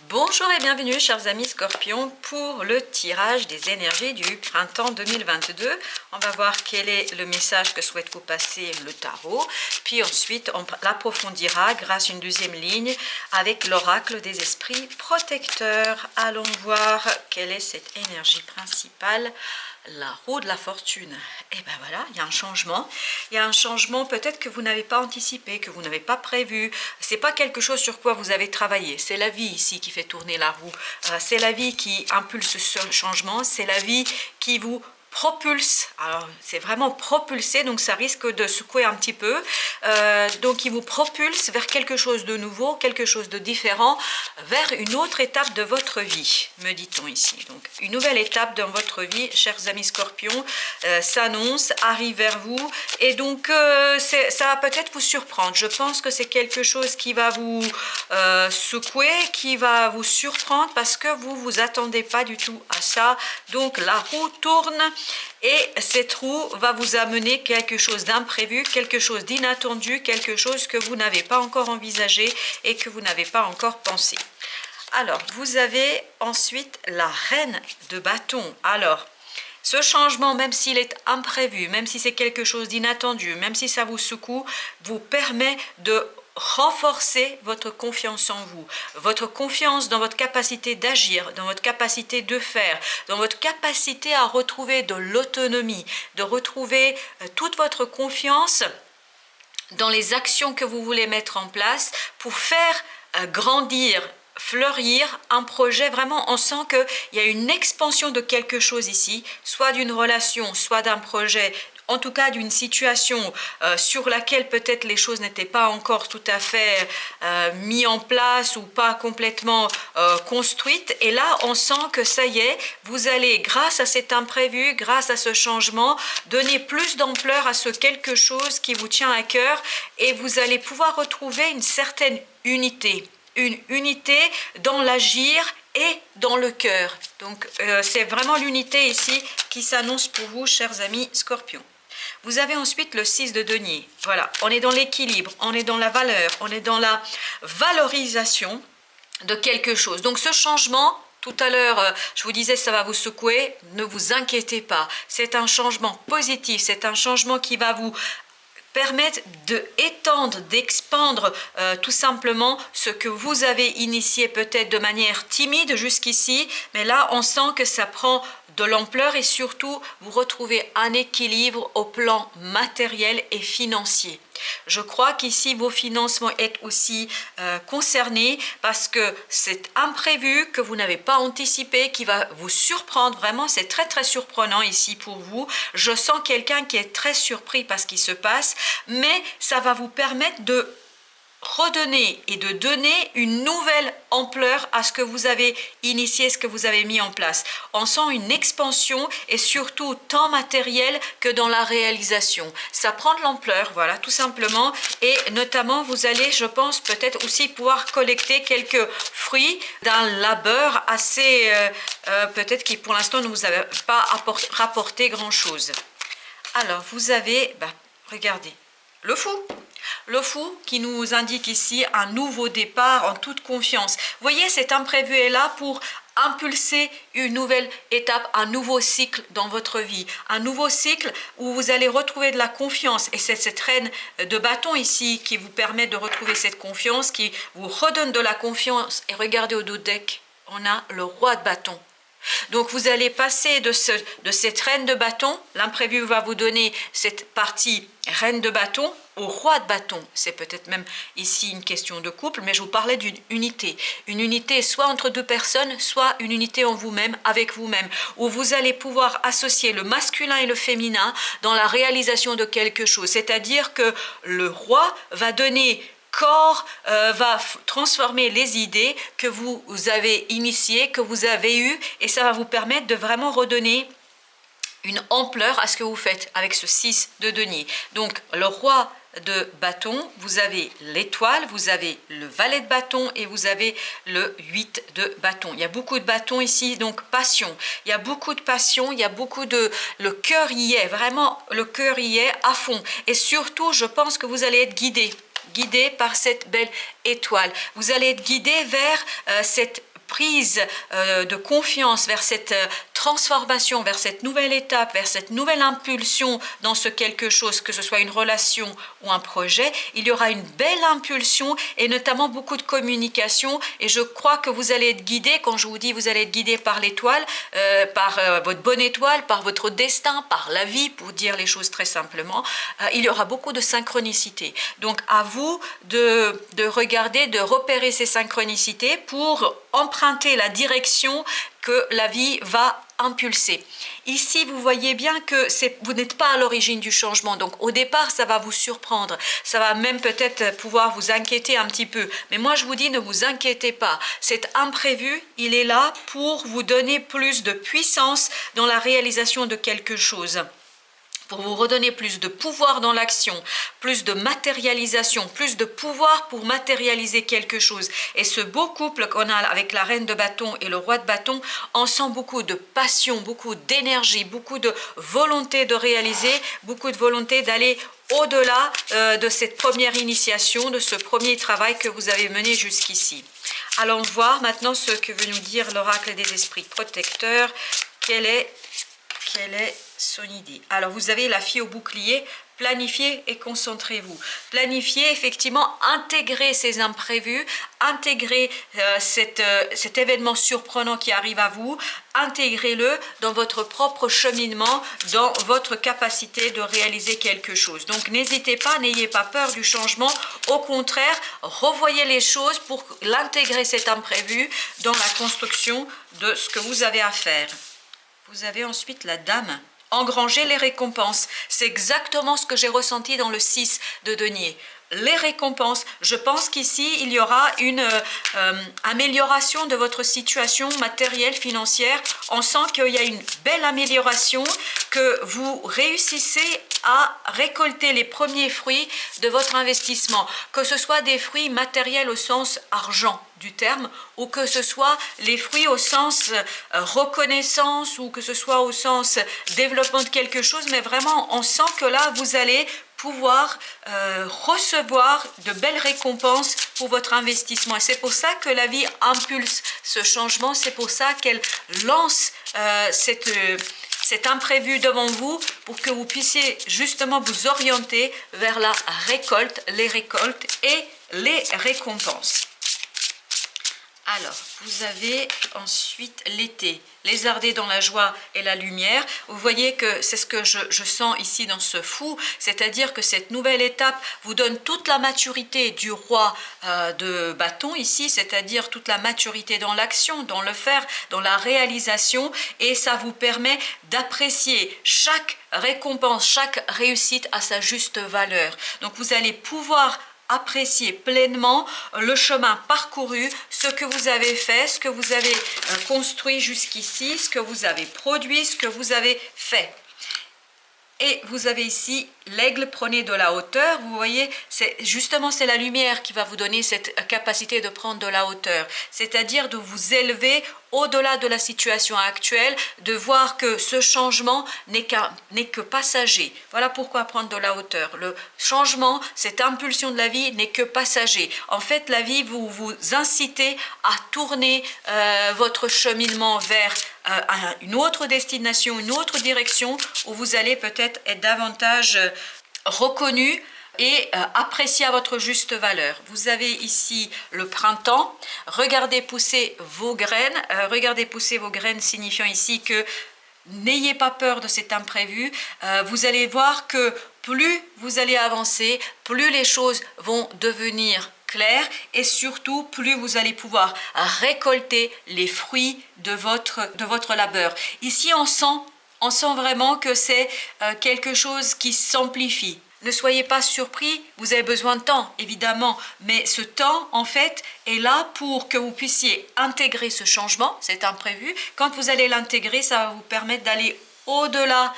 Bonjour et bienvenue chers amis Scorpions pour le tirage des énergies du printemps 2022. On va voir quel est le message que souhaite vous passer le tarot. Puis ensuite on l'approfondira grâce à une deuxième ligne avec l'oracle des esprits protecteurs. Allons voir quelle est cette énergie principale. La roue de la fortune. Et ben voilà, il y a un changement. Il y a un changement peut-être que vous n'avez pas anticipé, que vous n'avez pas prévu. C'est pas quelque chose sur quoi vous avez travaillé. C'est la vie ici qui fait tourner la roue. C'est la vie qui impulse ce changement. C'est la vie qui vous propulse. Alors c'est vraiment propulsé, donc ça risque de secouer un petit peu. Donc il vous propulse vers quelque chose de nouveau, quelque chose de différent, vers une autre étape de votre vie, me dit-on ici. Donc une nouvelle étape dans votre vie, chers amis Scorpions, s'annonce, arrive vers vous, et donc ça va peut-être vous surprendre. Je pense que c'est quelque chose qui va vous secouer, qui va vous surprendre parce que vous vous attendez pas du tout à ça. Donc la roue tourne. Et cette roue va vous amener quelque chose d'imprévu, quelque chose d'inattendu, quelque chose que vous n'avez pas encore envisagé et que vous n'avez pas encore pensé. Alors, vous avez ensuite la reine de bâton. Alors, ce changement, même s'il est imprévu, même si c'est quelque chose d'inattendu, même si ça vous secoue, vous permet de renforcer votre confiance en vous, votre confiance dans votre capacité d'agir, dans votre capacité de faire, dans votre capacité à retrouver de l'autonomie, de retrouver toute votre confiance dans les actions que vous voulez mettre en place pour faire grandir, fleurir un projet. Vraiment, on sent qu'il y a une expansion de quelque chose ici, soit d'une relation, soit d'un projet, en tout cas d'une situation sur laquelle peut-être les choses n'étaient pas encore tout à fait mis en place ou pas complètement construites. Et là, on sent que ça y est, vous allez, grâce à cet imprévu, grâce à ce changement, donner plus d'ampleur à ce quelque chose qui vous tient à cœur et vous allez pouvoir retrouver une certaine unité. Une unité dans l'agir et dans le cœur. Donc, c'est vraiment l'unité ici qui s'annonce pour vous, chers amis Scorpions. Vous avez ensuite le 6 de denier. Voilà, on est dans l'équilibre, on est dans la valeur, on est dans la valorisation de quelque chose. Donc ce changement, tout à l'heure, je vous disais ça va vous secouer, ne vous inquiétez pas. C'est un changement positif, c'est un changement qui va vous permettre d'étendre, d'expandre tout simplement ce que vous avez initié peut-être de manière timide jusqu'ici, mais là on sent que ça prend de l'ampleur et surtout vous retrouvez un équilibre au plan matériel et financier. Je crois qu'ici vos finances vont être aussi concernés parce que c'est imprévu que vous n'avez pas anticipé, qui va vous surprendre. Vraiment, c'est très très surprenant ici pour vous. Je sens quelqu'un qui est très surpris par ce qui se passe, mais ça va vous permettre de redonner et de donner une nouvelle ampleur à ce que vous avez initié, ce que vous avez mis en place. On sent une expansion et surtout tant matériel que dans la réalisation. Ça prend de l'ampleur, voilà, tout simplement. Et notamment, vous allez, je pense, peut-être aussi pouvoir collecter quelques fruits d'un labeur assez, peut-être qui pour l'instant ne vous avait pas rapporté grand-chose. Alors, vous avez, regardez, le fou. Le fou qui nous indique ici un nouveau départ en toute confiance. Vous voyez, cet imprévu est là pour impulser une nouvelle étape, un nouveau cycle dans votre vie. Un nouveau cycle où vous allez retrouver de la confiance. Et c'est cette reine de bâton ici qui vous permet de retrouver cette confiance, qui vous redonne de la confiance. Et regardez au dos deck, on a le roi de bâton. Donc vous allez passer de cette reine de bâton, l'imprévu va vous donner cette partie reine de bâton, au roi de bâton. C'est peut-être même ici une question de couple, mais je vous parlais d'une unité. Une unité soit entre deux personnes, soit une unité en vous-même, avec vous-même, où vous allez pouvoir associer le masculin et le féminin dans la réalisation de quelque chose. C'est-à-dire que le roi va donner corps, va transformer les idées que vous avez initiées, que vous avez eues, et ça va vous permettre de vraiment redonner une ampleur à ce que vous faites avec ce 6 de denier. Donc le roi de bâton, vous avez l'étoile, vous avez le valet de bâton et vous avez le 8 de bâton. Il y a beaucoup de bâtons ici, donc passion. Il y a beaucoup de passion, il y a beaucoup de... Le cœur y est, vraiment le cœur y est à fond. Et surtout, je pense que vous allez être guidé par cette belle étoile. Vous allez être guidé vers cette prise de confiance vers cette transformation, vers cette nouvelle étape, vers cette nouvelle impulsion dans ce quelque chose, que ce soit une relation ou un projet, il y aura une belle impulsion et notamment beaucoup de communication. Et je crois que vous allez être guidé, quand je vous dis vous allez être guidé par l'étoile, par votre bonne étoile, par votre destin, par la vie, pour dire les choses très simplement. Il y aura beaucoup de synchronicité. Donc à vous de regarder, de repérer ces synchronicités pour emprunter la direction que la vie va impulser. Ici, vous voyez bien que vous n'êtes pas à l'origine du changement. Donc au départ, ça va vous surprendre. Ça va même peut-être pouvoir vous inquiéter un petit peu. Mais moi, je vous dis, ne vous inquiétez pas. Cet imprévu, il est là pour vous donner plus de puissance dans la réalisation de quelque chose, pour vous redonner plus de pouvoir dans l'action, plus de matérialisation, plus de pouvoir pour matérialiser quelque chose. Et ce beau couple qu'on a avec la reine de bâton et le roi de bâton, on sent beaucoup de passion, beaucoup d'énergie, beaucoup de volonté de réaliser, beaucoup de volonté d'aller au-delà de cette première initiation, de ce premier travail que vous avez mené jusqu'ici. Allons voir maintenant ce que veut nous dire l'oracle des esprits protecteurs. Quelle est son idée? Alors vous avez la fille au bouclier. Planifiez et concentrez-vous. Planifiez, effectivement, intégrez ces imprévus, intégrez cet événement surprenant qui arrive à vous, intégrez-le dans votre propre cheminement, dans votre capacité de réaliser quelque chose. Donc n'hésitez pas, n'ayez pas peur du changement, au contraire, revoyez les choses pour l'intégrer cet imprévu dans la construction de ce que vous avez à faire. Vous avez ensuite la dame. Engranger les récompenses. C'est exactement ce que j'ai ressenti dans le 6 de denier. Les récompenses, je pense qu'ici, il y aura une amélioration de votre situation matérielle, financière. On sent qu'il y a une belle amélioration, que vous réussissez à récolter les premiers fruits de votre investissement, que ce soit des fruits matériels au sens argent du terme, ou que ce soit les fruits au sens reconnaissance, ou que ce soit au sens développement de quelque chose, mais vraiment on sent que là vous allez pouvoir recevoir de belles récompenses pour votre investissement. Et c'est pour ça que la vie impulse ce changement, c'est pour ça qu'elle lance cet imprévu devant vous, pour que vous puissiez justement vous orienter vers la récolte, les récoltes et les récompenses. Alors, vous avez ensuite l'été, lézarder dans la joie et la lumière. Vous voyez que c'est ce que je sens ici dans ce fou, c'est-à-dire que cette nouvelle étape vous donne toute la maturité du roi de bâton ici, c'est-à-dire toute la maturité dans l'action, dans le faire, dans la réalisation, et ça vous permet d'apprécier chaque récompense, chaque réussite à sa juste valeur. Donc vous allez pouvoir apprécier pleinement le chemin parcouru, ce que vous avez fait, ce que vous avez construit jusqu'ici, ce que vous avez produit, ce que vous avez fait. Et vous avez ici l'aigle, prenez de la hauteur. Vous voyez, c'est la lumière qui va vous donner cette capacité de prendre de la hauteur, c'est-à-dire de vous élever au-delà de la situation actuelle, de voir que ce changement n'est que passager. Voilà pourquoi prendre de la hauteur. Le changement, cette impulsion de la vie n'est que passager. En fait, la vie vous incitez à tourner votre cheminement vers une autre destination, une autre direction, où vous allez peut-être être davantage reconnu et apprécier à votre juste valeur. Vous avez ici le printemps. Regardez pousser vos graines. Regardez pousser vos graines, signifiant ici que n'ayez pas peur de cet imprévu. Vous allez voir que plus vous allez avancer, plus les choses vont devenir claires, et surtout plus vous allez pouvoir récolter les fruits de votre labeur. Ici on sent vraiment que c'est quelque chose qui s'amplifie. Ne soyez pas surpris, vous avez besoin de temps, évidemment, mais ce temps, en fait, est là pour que vous puissiez intégrer ce changement, cet imprévu. Quand vous allez l'intégrer, ça va vous permettre d'aller au-delà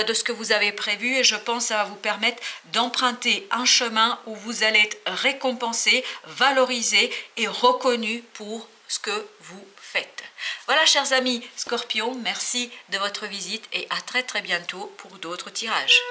de ce que vous avez prévu, et je pense que ça va vous permettre d'emprunter un chemin où vous allez être récompensé, valorisé et reconnu pour ce que vous faites. Voilà, chers amis Scorpions, merci de votre visite et à très bientôt pour d'autres tirages.